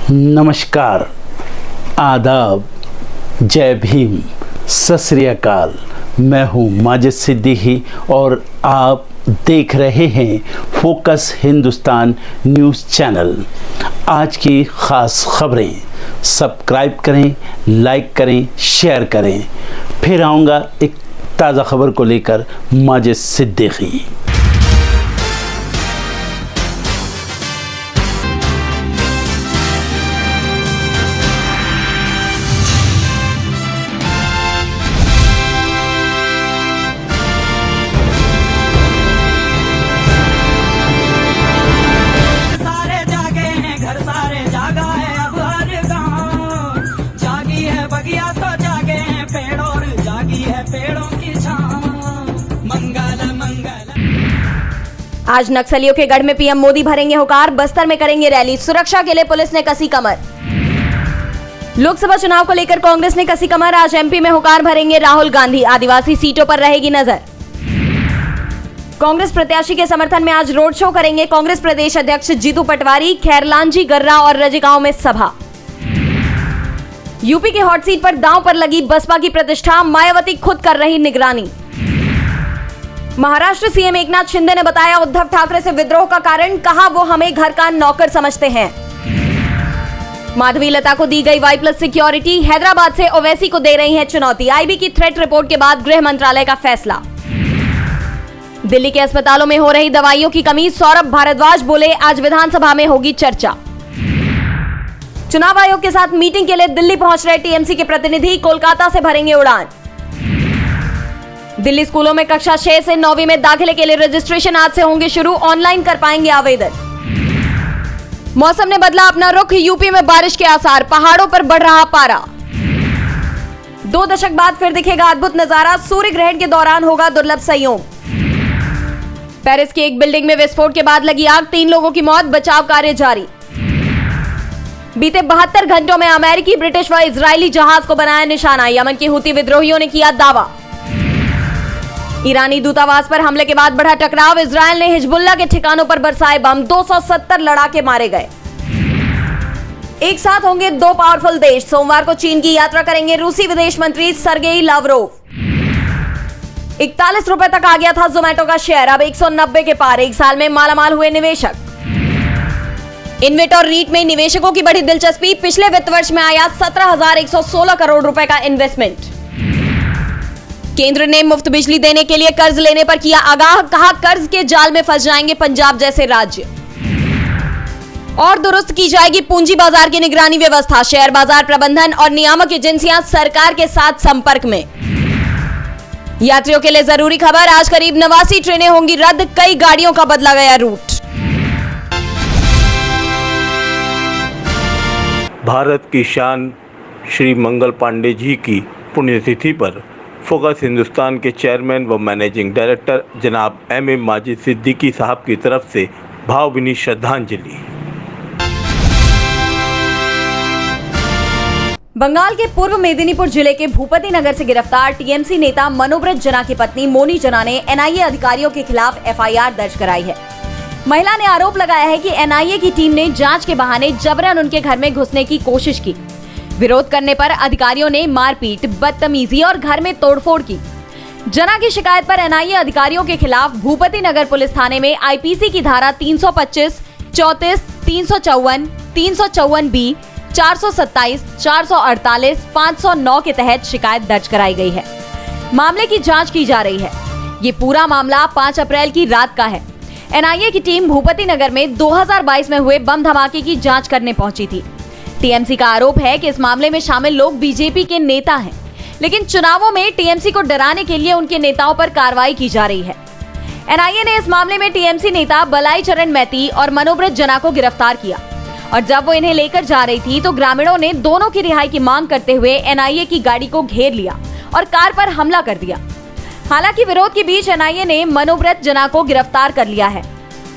नमस्कार, आदाब, जय भीम, सत श्री अकाल। मैं हूँ माजिद सिद्दीकी और आप देख रहे हैं फोकस हिंदुस्तान न्यूज़ चैनल। आज की ख़ास खबरें सब्सक्राइब करें, लाइक करें, शेयर करें। फिर आऊँगा एक ताज़ा खबर को लेकर माजिद सिद्दीकी। आज नक्सलियों के गढ़ में पीएम मोदी भरेंगे हुंकार, बस्तर में करेंगे रैली, सुरक्षा के लिए पुलिस ने कसी कमर। लोकसभा चुनाव को लेकर कांग्रेस ने कसी कमर, आज एमपी में हुंकार भरेंगे राहुल गांधी, आदिवासी सीटों पर रहेगी नजर। कांग्रेस प्रत्याशी के समर्थन में आज रोड शो करेंगे कांग्रेस प्रदेश अध्यक्ष जीतू पटवारी, खैरलांजी, गर्रा और रजगांव में सभा। यूपी के हॉट सीट पर दांव पर लगी बसपा की प्रतिष्ठा, मायावती खुद कर रही निगरानी। महाराष्ट्र सीएम एकनाथ शिंदे ने बताया उद्धव ठाकरे से विद्रोह का कारण, कहा वो हमें घर का नौकर समझते हैं। माधवी लता को दी गई Y+ सिक्योरिटी, हैदराबाद से ओवैसी को दे रही है चुनौती। आईबी की थ्रेट रिपोर्ट के बाद गृह मंत्रालय का फैसला। दिल्ली के अस्पतालों में हो रही दवाइयों की कमी, सौरभ भारद्वाज बोले आज विधानसभा में होगी चर्चा। चुनाव आयोग के साथ मीटिंग के लिए दिल्ली पहुंच रहे टीएमसी के प्रतिनिधि, कोलकाता से भरेंगे उड़ान। दिल्ली स्कूलों में कक्षा 6 से 9वीं में दाखिले के लिए रजिस्ट्रेशन आज से होंगे शुरू, ऑनलाइन कर पाएंगे आवेदन। मौसम ने बदला अपना रुख, यूपी में बारिश के आसार, पहाड़ों पर बढ़ रहा पारा। 2 दशक बाद फिर दिखेगा अद्भुत नजारा, सूर्य ग्रहण के दौरान होगा दुर्लभ संयोग। पेरिस की एक बिल्डिंग में विस्फोट के बाद लगी आग, 3 लोगों की मौत, बचाव कार्य जारी। बीते 72 घंटों में अमेरिकी, ब्रिटिश व इजरायली जहाज को बनाया निशाना, यमन के हुती विद्रोहियों ने किया दावा। ईरानी दूतावास पर हमले के बाद बढ़ा टकराव, इजरायल ने हिजबुल्लाह के ठिकानों पर बरसाए बम, 270 लड़ाके मारे गए। एक साथ होंगे 2 पावरफुल देश, सोमवार को चीन की यात्रा करेंगे रूसी विदेश मंत्री सर्गेई लावरोव। 41 रुपए तक आ गया था जोमेटो का शेयर, अब 190 के पार, एक साल में मालामाल हुए निवेशक। इन्वेट और रीट में निवेशकों की बढ़ी दिलचस्पी, पिछले वित्त वर्ष में आया 17,116 करोड़ रुपए का इन्वेस्टमेंट। केंद्र ने मुफ्त बिजली देने के लिए कर्ज लेने पर किया आगाह, कहा कर्ज के जाल में फंस जाएंगे पंजाब जैसे राज्य। और दुरुस्त की जाएगी पूंजी बाजार की निगरानी व्यवस्था, शेयर बाजार प्रबंधन और नियामक एजेंसियां सरकार के साथ संपर्क में। यात्रियों के लिए जरूरी खबर, आज करीब 89 ट्रेनें होंगी रद्द, कई गाड़ियों का बदला गया रूट। भारत की शान श्री मंगल पांडे जी की पुण्यतिथि पर फोकस हिंदुस्तान के चेयरमैन व मैनेजिंग डायरेक्टर जनाब M.A. माजिद सिद्दीकी साहब की तरफ से भावभीनी श्रद्धांजलि। बंगाल के पूर्व मेदिनीपुर जिले के भूपति नगर से गिरफ्तार टीएमसी नेता मनोब्रत जना की पत्नी मोनी जना ने एनआईए अधिकारियों के खिलाफ एफआईआर दर्ज कराई है। महिला ने आरोप लगाया है कि एनआईए की टीम ने जांच के बहाने जबरन उनके घर में घुसने की कोशिश की। विरोध करने पर अधिकारियों ने मारपीट, बदतमीजी और घर में तोड़फोड़ की। जना की शिकायत पर एनआईए अधिकारियों के खिलाफ भूपति नगर पुलिस थाने में आईपीसी की धारा 325, 34, 354, 354B, 427, 448, 509 के तहत शिकायत दर्ज कराई गई है। मामले की जांच की जा रही है। ये पूरा मामला 5 अप्रैल की रात का है। एनआईए की टीम भूपति नगर में 2022 में हुए बम धमाके की जांच करने पहुंची थी। टीएमसी का आरोप है कि इस मामले में शामिल लोग बीजेपी के नेता हैं, लेकिन चुनावों में टीएमसी को डराने के लिए उनके नेताओं पर कार्रवाई की जा रही है। एनआईए ने इस मामले में टीएमसी नेता बलाई चरण मैती और मनोब्रत जना को गिरफ्तार किया और जब वो इन्हें लेकर जा रही थी तो ग्रामीणों ने दोनों की रिहाई की मांग करते हुए एनआईए की गाड़ी को घेर लिया और कार पर हमला कर दिया। हालांकि विरोध के बीच एनआईए ने मनोब्रत जना को गिरफ्तार कर लिया है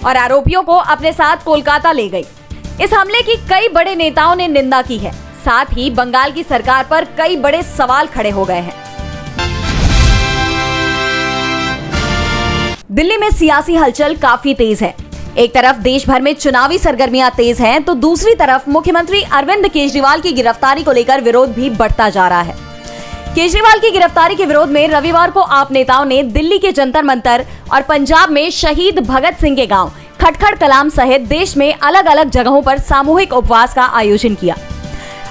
और आरोपियों को अपने साथ कोलकाता ले गई। इस हमले की कई बड़े नेताओं ने निंदा की है। साथ ही बंगाल की सरकार पर कई बड़े सवाल खड़े हो गए हैं। दिल्ली में सियासी हलचल काफी तेज है। एक तरफ देश भर में चुनावी सरगर्मियां तेज हैं, तो दूसरी तरफ मुख्यमंत्री अरविंद केजरीवाल की गिरफ्तारी को लेकर विरोध भी बढ़ता जा रहा है। केजरीवाल की गिरफ्तारी के विरोध में रविवार को आप नेताओं ने दिल्ली के जंतर मंतर और पंजाब में शहीद भगत सिंह के गांव खटखड़ कलाम सहित देश में अलग अलग जगहों पर सामूहिक उपवास का आयोजन किया।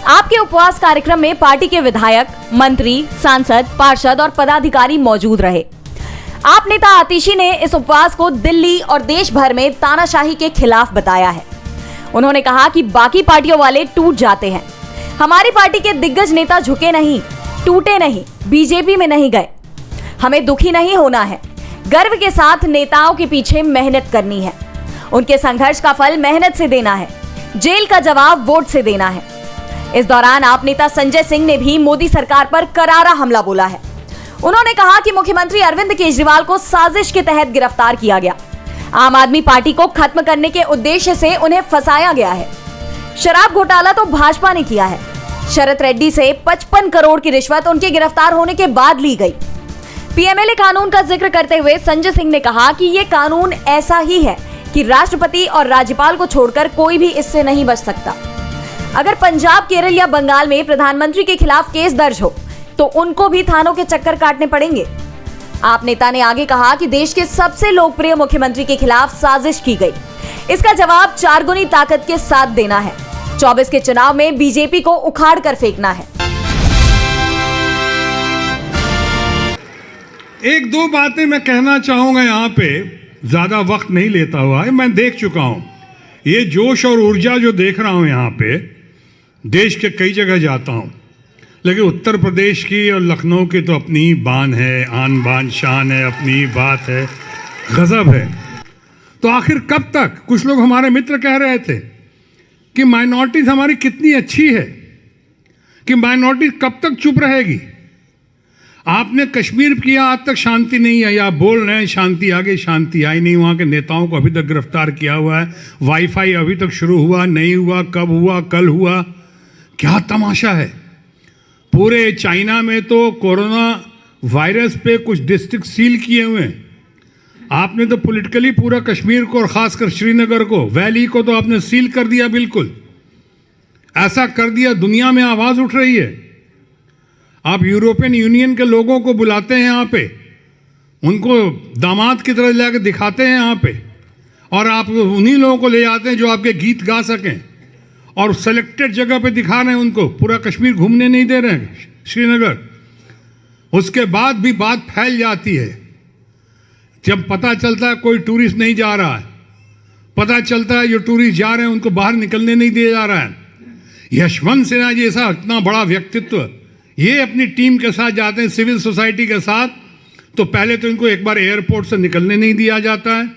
आपके उपवास कार्यक्रम में पार्टी के विधायक, मंत्री, सांसद, पार्षद और पदाधिकारी मौजूद रहे। आप नेता आतिशी ने इस उपवास को दिल्ली और देश भर में तानाशाही के खिलाफ बताया है। उन्होंने कहा कि बाकी पार्टियों वाले टूट जाते हैं, हमारी पार्टी के दिग्गज नेता झुके नहीं, टूटे नहीं, बीजेपी में नहीं गए। हमें दुखी नहीं होना है, गर्व के साथ नेताओं के पीछे मेहनत करनी है, उनके संघर्ष का फल मेहनत से देना है, जेल का जवाब वोट से देना है। इस दौरान आप नेता संजय सिंह ने भी मोदी सरकार पर करारा हमला बोला है। उन्होंने कहा कि मुख्यमंत्री अरविंद केजरीवाल को साजिश के तहत गिरफ्तार किया गया। आम आदमी पार्टी को खत्म करने के उद्देश्य से उन्हें फंसाया गया है। शराब घोटाला तो भाजपा ने किया है। शरत रेड्डी से 55 करोड़ की रिश्वत उनके गिरफ्तार होने के बाद ली गई। पीएमएलए कानून का जिक्र करते हुए संजय सिंह ने कहा कि ये कानून ऐसा ही है कि राष्ट्रपति और राज्यपाल को छोड़कर कोई भी इससे नहीं बच सकता। अगर पंजाब, केरल या बंगाल में प्रधानमंत्री के खिलाफ केस दर्ज हो तो उनको भी थानों के चक्कर काटने पड़ेंगे। आप नेता ने आगे कहा कि देश के सबसे लोकप्रिय मुख्यमंत्री के खिलाफ साजिश की गई, इसका जवाब 4 गुनी ताकत के साथ देना है। 24 के चुनाव में बीजेपी को उखाड़ कर फेंकना है। एक दो बातें मैं कहना चाहूंगा, यहाँ पे ज्यादा वक्त नहीं लेता हुआ है। मैं देख चुका हूं ये जोश और ऊर्जा जो देख रहा हूं यहाँ पे, देश के कई जगह जाता हूं, लेकिन उत्तर प्रदेश की और लखनऊ की तो अपनी ही बान है, आन बान शान है, अपनी ही बात है, गजब है। तो आखिर कब तक? कुछ लोग हमारे मित्र कह रहे थे कि माइनॉरिटीज हमारी कितनी अच्छी है, कि माइनॉरिटी कब तक चुप रहेगी। आपने कश्मीर किया, आज तक शांति नहीं आई। आप बोल रहे हैं शांति आ गई, शांति आई नहीं। वहाँ के नेताओं को अभी तक गिरफ्तार किया हुआ है। वाईफाई अभी तक शुरू हुआ नहीं हुआ, कब हुआ, कल हुआ, क्या तमाशा है। पूरे चाइना में तो कोरोना वायरस पे कुछ डिस्ट्रिक्ट सील किए हुए हैं। आपने तो पॉलिटिकली पूरा कश्मीर को और खासकर श्रीनगर को, वैली को तो आपने सील कर दिया। बिल्कुल ऐसा कर दिया, दुनिया में आवाज उठ रही है। आप यूरोपियन यूनियन के लोगों को बुलाते हैं यहाँ पे, उनको दामाद की तरह लाकर दिखाते हैं यहाँ पे, और आप उन्हीं लोगों को ले जाते हैं जो आपके गीत गा सकें, और सेलेक्टेड जगह पे दिखा रहे हैं उनको। पूरा कश्मीर घूमने नहीं दे रहे हैं, श्रीनगर। उसके बाद भी बात फैल जाती है। जब पता चलता है कोई टूरिस्ट नहीं जा रहा है, पता चलता है जो टूरिस्ट जा रहे हैं उनको बाहर निकलने नहीं दिया जा रहा है। यशवंत सिन्हा जैसा इतना बड़ा व्यक्तित्व, ये अपनी टीम के साथ जाते हैं, सिविल सोसाइटी के साथ, तो पहले तो इनको एक बार एयरपोर्ट से निकलने नहीं दिया जाता है,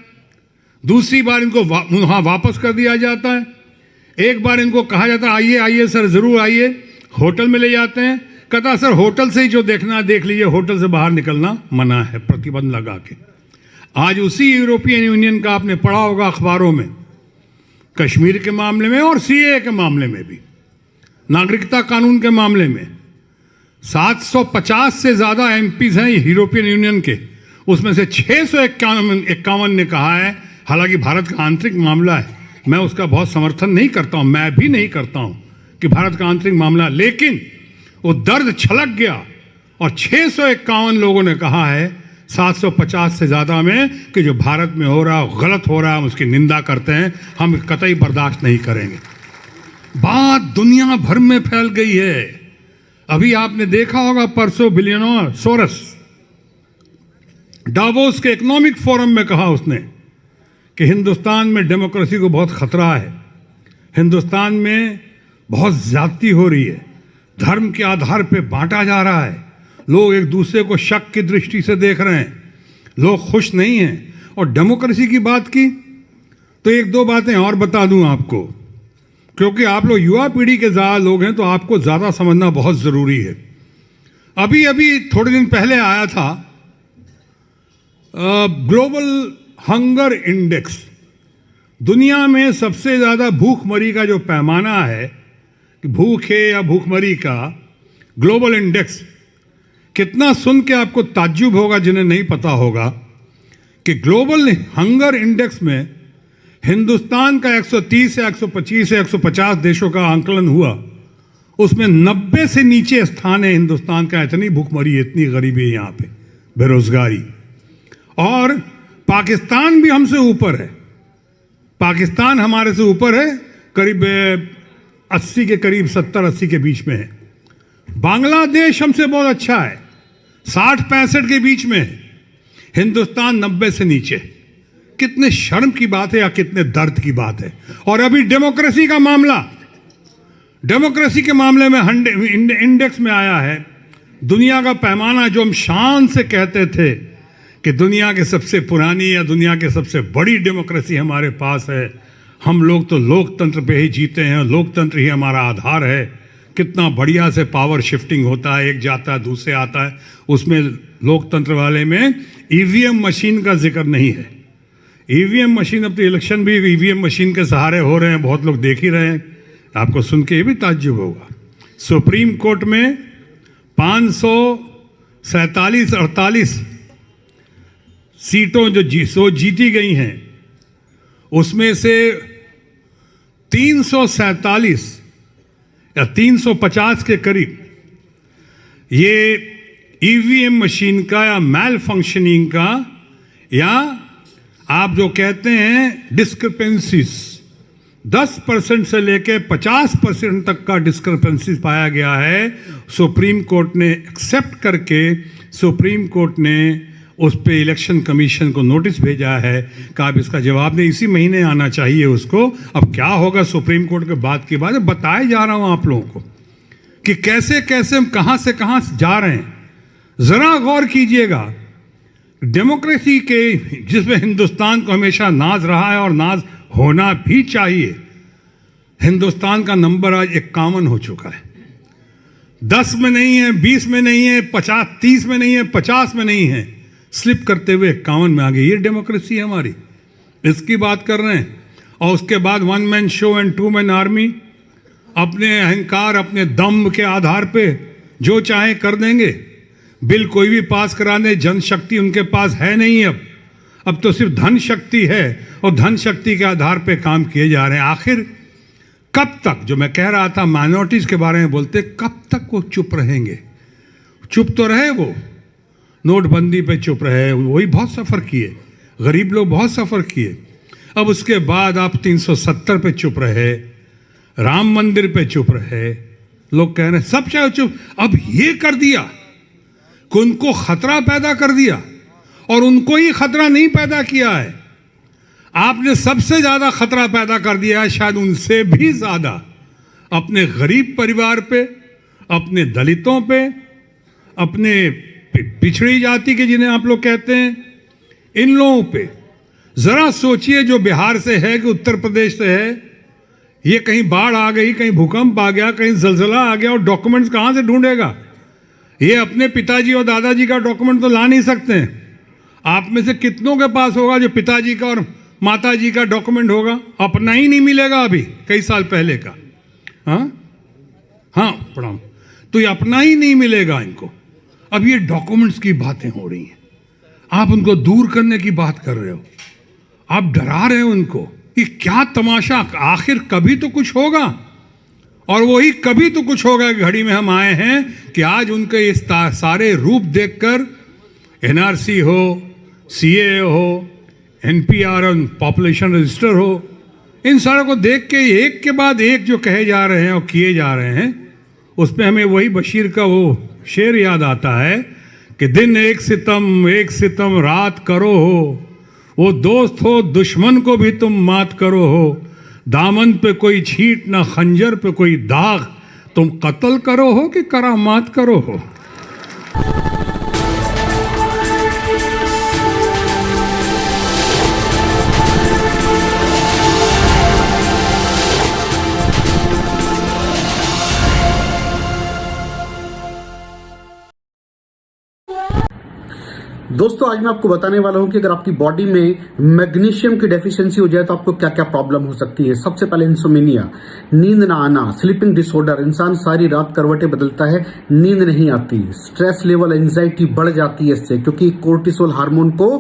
दूसरी बार इनको वहाँ वापस कर दिया जाता है, एक बार इनको कहा जाता है आइए आइए सर ज़रूर आइए, होटल में ले जाते हैं, कहता सर होटल से ही जो देखना है देख लीजिए, होटल से बाहर निकलना मना है, प्रतिबंध लगा के। आज उसी यूरोपियन यूनियन का आपने पढ़ा होगा अखबारों में, कश्मीर के मामले में और सीएए के मामले में भी, नागरिकता कानून के मामले में 750 से ज़्यादा एमपीज हैं यूरोपियन यूनियन के, उसमें से 651 ने कहा है, हालांकि भारत का आंतरिक मामला है, मैं उसका बहुत समर्थन नहीं करता हूं, मैं भी नहीं करता हूं कि भारत का आंतरिक मामला, लेकिन वो दर्द छलक गया और 651 लोगों ने कहा है 750 से ज़्यादा में कि जो भारत में हो रहा गलत हो रहा है, हम उसकी निंदा करते हैं, हम कतई बर्दाश्त नहीं करेंगे। बात दुनिया भर में फैल गई है। अभी आपने देखा होगा परसों बिलियनर सोरस डावोस के इकोनॉमिक फोरम में कहा उसने कि हिंदुस्तान में डेमोक्रेसी को बहुत खतरा है, हिंदुस्तान में बहुत ज्यादती हो रही है, धर्म के आधार पे बांटा जा रहा है, लोग एक दूसरे को शक की दृष्टि से देख रहे हैं, लोग खुश नहीं हैं। और डेमोक्रेसी की बात की तो एक दो बातें और बता दूं आपको, क्योंकि आप लोग युवा पीढ़ी के ज़्यादा लोग हैं तो आपको ज़्यादा समझना बहुत ज़रूरी है। अभी अभी थोड़े दिन पहले आया था ग्लोबल हंगर इंडेक्स, दुनिया में सबसे ज़्यादा भूखमरी का जो पैमाना है कि भूखे या भूखमरी का ग्लोबल इंडेक्स, कितना सुन के आपको ताज्जुब होगा जिन्हें नहीं पता होगा कि ग्लोबल हंगर इंडेक्स में हिंदुस्तान का 130 या 125 या 150 देशों का आंकलन हुआ, उसमें 90 से नीचे स्थान है हिंदुस्तान का। इतनी भूखमरी, इतनी गरीबी है यहाँ पे, बेरोजगारी। और पाकिस्तान भी हमसे ऊपर है। पाकिस्तान हमारे से ऊपर है, करीब 80 के करीब, 70-80 के बीच में है। बांग्लादेश हमसे बहुत अच्छा है, 60-65 के बीच में है। हिंदुस्तान 90 से नीचे। कितने शर्म की बात है या कितने दर्द की बात है। और अभी डेमोक्रेसी का मामला, डेमोक्रेसी के मामले में इंडेक्स में आया है दुनिया का पैमाना, जो हम शान से कहते थे कि दुनिया के सबसे पुरानी या दुनिया के सबसे बड़ी डेमोक्रेसी हमारे पास है। हम लोग तो लोकतंत्र पे ही जीते हैं, लोकतंत्र ही हमारा आधार है। कितना बढ़िया से पावर शिफ्टिंग होता है, एक जाता है दूसरे आता है। उसमें लोकतंत्र वाले में ईवीएम मशीन का जिक्र नहीं है। ईवीएम मशीन, अब तो इलेक्शन भी ईवीएम मशीन के सहारे हो रहे हैं, बहुत लोग देख ही रहे हैं। आपको सुन के ये भी ताज्जुब होगा, सुप्रीम कोर्ट में 547-48 सीटों जो जीती गई हैं, उसमें से 347 या 350 के करीब ये ईवीएम मशीन का या मैल फंक्शनिंग का, या आप जो कहते हैं डिस्क्रिपेंसीज, 10% से लेकर 50% तक का डिस्क्रिपेंसीज पाया गया है। सुप्रीम कोर्ट ने एक्सेप्ट करके, सुप्रीम कोर्ट ने उस पे इलेक्शन कमीशन को नोटिस भेजा है कि आप इसका जवाब दें, इसी महीने आना चाहिए उसको। अब क्या होगा सुप्रीम कोर्ट के बाद की बात है, बताए जा रहा हूं आप लोगों को कि कैसे कैसे हम कहां से कहां जा रहे हैं। जरा गौर कीजिएगा, डेमोक्रेसी के जिसमें हिंदुस्तान को हमेशा नाज रहा है और नाज होना भी चाहिए, हिंदुस्तान का नंबर आज 51 हो चुका है। 10 में नहीं है, 20 में नहीं है, 30 में नहीं है, 50 में नहीं है, स्लिप करते हुए 51 में आ गई। ये डेमोक्रेसी है हमारी, इसकी बात कर रहे हैं। और उसके बाद 1 man show and 2 man army, अपने अहंकार, अपने दम के आधार पे जो चाहे कर देंगे। बिल कोई भी पास करा दे, जनशक्ति उनके पास है नहीं। अब तो सिर्फ धन शक्ति है, और धन शक्ति के आधार पे काम किए जा रहे हैं। आखिर कब तक, जो मैं कह रहा था माइनॉरिटीज के बारे में बोलते, कब तक वो चुप रहेंगे? चुप तो रहे वो, नोटबंदी पे चुप रहे, वही बहुत सफ़र किए, गरीब लोग बहुत सफ़र किए। अब उसके बाद आप 370 पे चुप रहे, राम मंदिर पे चुप रहे, लोग कह रहे हैं सब चाहे चुप। अब ये कर दिया कि उनको खतरा पैदा कर दिया, और उनको ही खतरा नहीं पैदा किया है, आपने सबसे ज्यादा खतरा पैदा कर दिया है, शायद उनसे भी ज्यादा, अपने गरीब परिवार पे, अपने दलितों पे, अपने पिछड़ी जाति के जिन्हें आप लोग कहते हैं, इन लोगों पे। जरा सोचिए, जो बिहार से है कि उत्तर प्रदेश से है, ये कहीं बाढ़ आ गई, कहीं भूकंप आ गया, कहीं जलजला आ गया, और डॉक्यूमेंट्स कहां से ढूंढेगा? ये अपने पिताजी और दादाजी का डॉक्यूमेंट तो ला नहीं सकते हैं। आप में से कितनों के पास होगा जो पिताजी का और माताजी का डॉक्यूमेंट होगा? अपना ही नहीं मिलेगा अभी, कई साल पहले का। हाँ प्रणाम। तो ये अपना ही नहीं मिलेगा इनको। अब ये डॉक्यूमेंट्स की बातें हो रही हैं, आप उनको दूर करने की बात कर रहे हो, आप डरा रहे हो उनको। ये क्या तमाशा? आखिर कभी तो कुछ होगा, और वही कभी तो कुछ होगा घड़ी में हम आए हैं कि आज उनके इस सारे रूप देखकर, एनआरसी हो, सीए हो, एनपीआर और पॉपुलेशन रजिस्टर हो, इन सारों को देख के एक के बाद एक जो कहे जा रहे हैं और किए जा रहे हैं, उसमें हमें वही बशीर का वो शेर याद आता है कि दिन एक सितम रात करो हो, वो दोस्त हो दुश्मन को भी तुम मात करो हो, दामन पे कोई छींट ना खंजर पे कोई दाग, तुम कत्ल करो हो कि करामात करो हो। दोस्तों आज मैं आपको बताने वाला हूं कि अगर आपकी बॉडी में मैग्नीशियम की डेफिशिएंसी हो जाए तो आपको क्या क्या प्रॉब्लम हो सकती है। सबसे पहले इंसोमेनिया, नींद ना आना, स्लीपिंग डिसऑर्डर, इंसान सारी रात करवटें बदलता है, नींद नहीं आती, स्ट्रेस लेवल, एंजाइटी बढ़ जाती है इससे, क्योंकि कोर्टिसोल हार्मोन को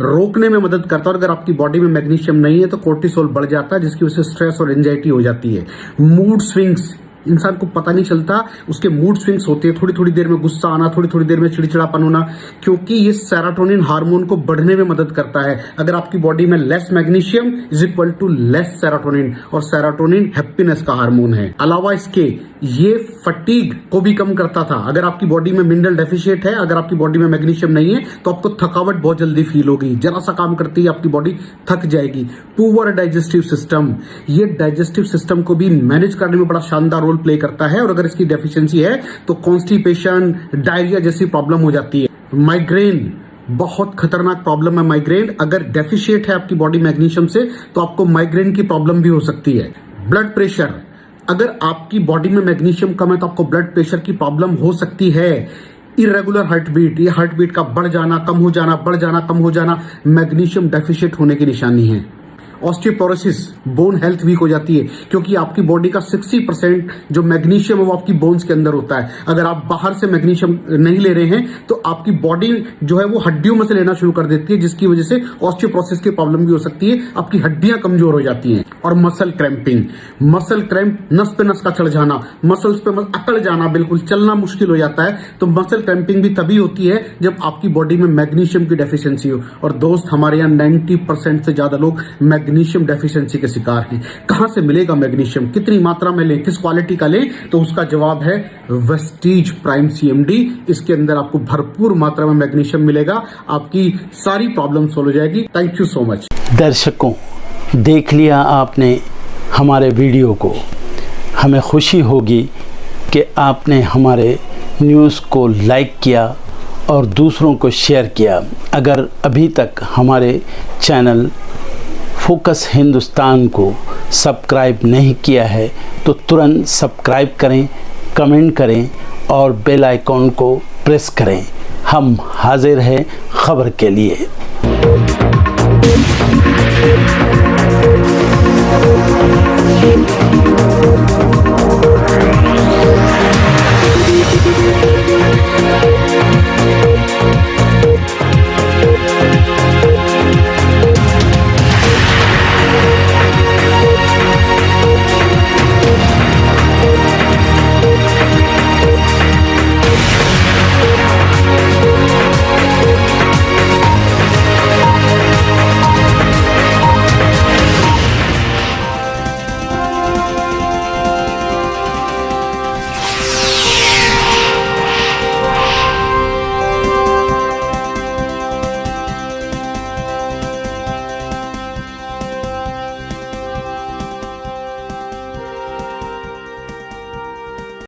रोकने में मदद करता है। और अगर आपकी बॉडी में मैग्नीशियम नहीं है तो कोर्टिसोल बढ़ जाता है, जिसकी वजह से स्ट्रेस और एंजाइटी हो जाती है। मूड स्विंग्स, इंसान को पता नहीं चलता उसके मूड स्विंग्स होते हैं, थोड़ी थोड़ी देर में गुस्सा आना, थोड़ी थोड़ी देर में चिड़चिड़ापन होना, क्योंकि ये सेरोटोनिन हार्मोन को बढ़ने में मदद करता है। अगर आपकी बॉडी में less magnesium is equal to less serotonin, और सेरोटोनिन हैप्पीनेस का हार्मोन है। अलावा इसके ये फटीग को भी कम करता था। अगर आपकी बॉडी में मिनरल डेफिशिएट है, अगर आपकी बॉडी में मैग्नीशियम नहीं है तो आपको थकावट बहुत जल्दी फील होगी, जरा सा काम करती है आपकी बॉडी थक जाएगी। पुअर डाइजेस्टिव सिस्टम, ये डाइजेस्टिव सिस्टम को भी मैनेज करने में बड़ा शानदार रोल प्ले करता है, और अगर इसकी डेफिशिएंसी है तो कॉन्स्टिपेशन, डायरिया जैसी प्रॉब्लम हो जाती है। माइग्रेन, बहुत खतरनाक प्रॉब्लम है माइग्रेन। अगर डेफिशिएट है आपकी बॉडी मैग्नीशियम से तो आपको माइग्रेन की प्रॉब्लम भी हो सकती है। ब्लड प्रेशर, अगर आपकी बॉडी में मैग्नीशियम कम है तो आपको ब्लड प्रेशर की प्रॉब्लम हो सकती है। इरेगुलर हार्ट बीट, ये हार्ट बीट का बढ़ जाना, कम हो जाना, बढ़ जाना, कम हो जाना, मैग्नीशियम डेफिशिएट होने की निशानी है। ऑस्टियोपोरोसिस, बोन हेल्थ वीक हो जाती है, क्योंकि आपकी बॉडी का 60% जो मैग्नीशियम है वो आपकी बोन्स के अंदर होता है। अगर आप बाहर से मैग्नीशियम नहीं ले रहे हैं तो आपकी बॉडी जो है वो हड्डियों में से लेना शुरू कर देती है, जिसकी वजह से ऑस्टियोपोरोसिस की प्रॉब्लम भी हो सकती है, आपकी हड्डियां कमजोर हो जाती हैं। और मसल क्रैम्पिंग, मसल क्रैम्प, नस पे नस का चढ़ जाना, मसल्स पे अकड़ जाना, बिल्कुल चलना मुश्किल हो जाता है। तो मसल क्रैम्पिंग भी तभी होती है जब आपकी बॉडी में मैग्नीशियम की डेफिशिएंसी हो। और दोस्त, हमारे यहाँ 90% से ज्यादा लोग मैग्नीशियम डेफिशिएंसी के शिकार हैं। कहां से मिलेगा मैग्नीशियम, कितनी मात्रा में लें, किस क्वालिटी का लें? तो उसका जवाब है वेस्टीज प्राइम CMD। इसके अंदर आपको भरपूर मात्रा में मैग्नीशियम मिलेगा, आपकी सारी प्रॉब्लम सॉल्व हो जाएगी। Thank you so much. दर्शकों, देख लिया आपने हमारे वीडियो को। हमें खुशी होगी कि आपने हमारे न्यूज़ को लाइक किया और दूसरों को शेयर किया। अगर अभी तक हमारे चैनल फोकस हिंदुस्तान को सब्सक्राइब नहीं किया है तो तुरंत सब्सक्राइब करें, कमेंट करें और बेल आइकॉन को प्रेस करें। हम हाजिर हैं खबर के लिए।